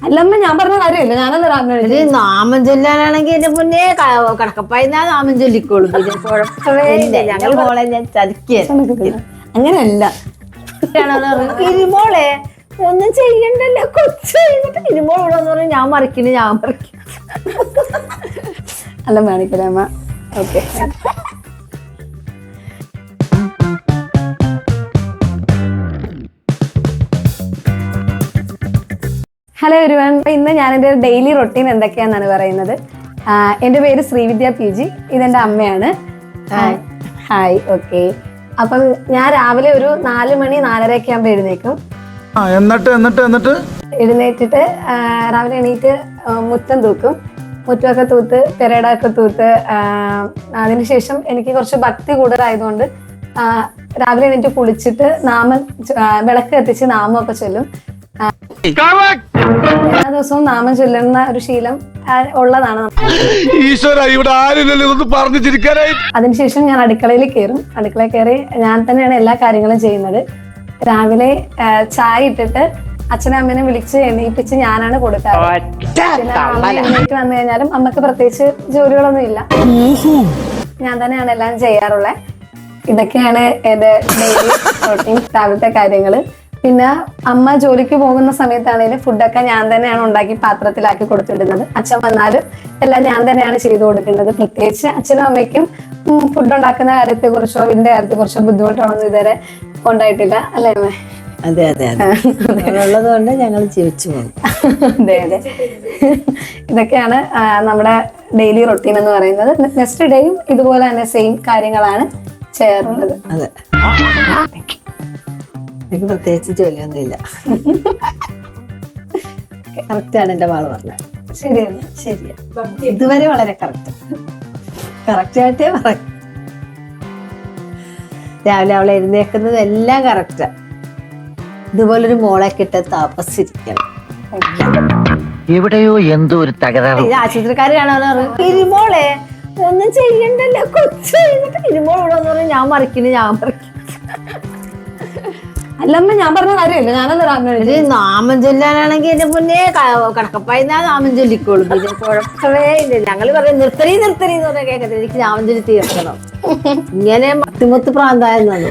അല്ലമ്മ ഞാൻ പറഞ്ഞ കാര്യമില്ല. ഞാനല്ല രാവിലെ നാമം ചൊല്ലാനാണെങ്കിൽ എന്റെ മുന്നേ കടക്കപ്പായിന്നാ നാമം ചൊല്ലിക്കോളും. പിന്നെ കുഴപ്പമേ ഇല്ല. ഞങ്ങൾ മോളെ ഞാൻ ചതിക്കുക അങ്ങനെയല്ല. ഇരുമോളെ ഒന്നും ചെയ്യണ്ടല്ലോ കൊച്ചു ഇരുമോൾ ഇവിടെ എന്ന് പറഞ്ഞാൽ ഞാൻ മറിക്കുന്നു. അല്ല മേണിക്കലേ അമ്മ. ഓക്കെ. Hello everyone. ഇന്ന് ഞാൻ എൻ്റെ ഡെയിലി റൊട്ടീൻ എന്തൊക്കെയാണെന്നാണ് പറയുന്നത്. എൻ്റെ പേര് ശ്രീവിദ്യ PG. ഇതെൻ്റെ അമ്മയാണ്. ഹായ്. ഓക്കെ. അപ്പം ഞാൻ രാവിലെ ഒരു 4 മണി 4:30 ഒക്കെ ആകുമ്പോൾ എഴുന്നേക്കും. എഴുന്നേറ്റിട്ട് രാവിലെ എണീറ്റ് മുറ്റം തൂക്കും. മുറ്റമൊക്കെ തൂത്ത് പെരേടൊക്കെ തൂത്ത് അതിനുശേഷം എനിക്ക് കുറച്ച് ഭക്തി കൂടുതലായതുകൊണ്ട് രാവിലെ എണീറ്റ് കുളിച്ചിട്ട് വിളക്ക് കത്തിച്ച് നാമമൊക്കെ ചൊല്ലും. എല്ലാ ദിവസവും നാമം ചൊല്ലുന്ന ഒരു ശീലം ഉള്ളതാണ്. അതിനുശേഷം ഞാൻ അടുക്കളയിൽ കയറും. അടുക്കളയിൽ കയറി ഞാൻ തന്നെയാണ് എല്ലാ കാര്യങ്ങളും ചെയ്യുന്നത്. രാവിലെ ചായ ഇട്ടിട്ട് അച്ഛനും അമ്മേനെ വിളിച്ച് എണീപ്പിച്ച് ഞാനാണ് കൊടുക്കാറ്. പിന്നെ അമ്മ എണീറ്റ് വന്നു കഴിഞ്ഞാലും അമ്മക്ക് പ്രത്യേകിച്ച് ജോലികളൊന്നും ഇല്ല. ഞാൻ തന്നെയാണ് എല്ലാം ചെയ്യാറുള്ളത്. ഇതൊക്കെയാണ് എന്റെ ഡെയിലി റൂട്ടീൻ, രാവിലത്തെ കാര്യങ്ങള്. പിന്നെ അമ്മ ജോലിക്ക് പോകുന്ന സമയത്താണെങ്കിലും ഫുഡൊക്കെ ഞാൻ തന്നെയാണ് ഉണ്ടാക്കി പാത്രത്തിലാക്കി കൊടുത്തിടുന്നത്. അച്ഛൻ വന്നാലും എല്ലാം ഞാൻ തന്നെയാണ് ചെയ്തു കൊടുക്കേണ്ടത്. പ്രത്യേകിച്ച് അച്ഛനും അമ്മയ്ക്കും ഫുഡ് ഉണ്ടാക്കുന്ന കാര്യത്തെ കുറിച്ചോ ഇതിന്റെ കാര്യത്തെ കുറിച്ചോ ബുദ്ധിമുട്ടാണെന്ന് ഇതുവരെ ഉണ്ടായിട്ടില്ല. അല്ലേ അമ്മേ? അതെ അതെ ഉള്ളത് കൊണ്ട് ഞങ്ങൾ ജീവിച്ചു പോകും. അതെ അതെ. ഇതൊക്കെയാണ് നമ്മുടെ ഡെയിലി റൊട്ടീൻ എന്ന് പറയുന്നത്. നെക്സ്റ്റ് ഡേയും ഇതുപോലെ തന്നെ സെയിം കാര്യങ്ങളാണ് ചെയ്യാറുള്ളത്. അതെ. എനിക്ക് പ്രത്യേകിച്ച് ജോലിയൊന്നും ഇല്ല. കറക്റ്റാണ് എന്റെ മാള് പറഞ്ഞത്. ശരിയാണ്. ശരിയാ. ഇതുവരെ വളരെ കറക്റ്റായിട്ടേ പറയും. രാവിലെ അവളെ എഴുന്നേക്കുന്നത് എല്ലാം കറക്റ്റാ. ഇതുപോലൊരു മോളെ കിട്ട താപസിരിക്കണം. എവിടെയോ എന്തോ ഒരു തകരാറ്. ഇത് ആശുപത്രിക്കാർ കാണാൻ ഇരുമോളെ ഒന്നും ചെയ്യണ്ടല്ലോ കൊച്ചു ഇരുമോൾ ഇവിടെ എന്ന് പറഞ്ഞാൽ ഞാൻ മറിക്കുന്നു. അല്ലമ്മ ഞാൻ പറഞ്ഞ കാര്യമില്ല. ഞാനല്ല രാവിലെ നാമം ചൊല്ലാനാണെങ്കിൽ എന്റെ മുന്നേ കടക്കപ്പായിന്നാ നാമം ചൊല്ലിക്കോളും. പിന്നെ കുഴപ്പമേ ഇല്ല. ഞങ്ങൾ പറയും നിർത്തരി എന്ന് പറഞ്ഞാൽ കേൾക്കത്തില്ല. എനിക്ക് നാമം ചൊല്ലി തീർക്കണം. ഇങ്ങനെ മത്തിമൊത്ത് പ്രാന്തായെന്നാണ്.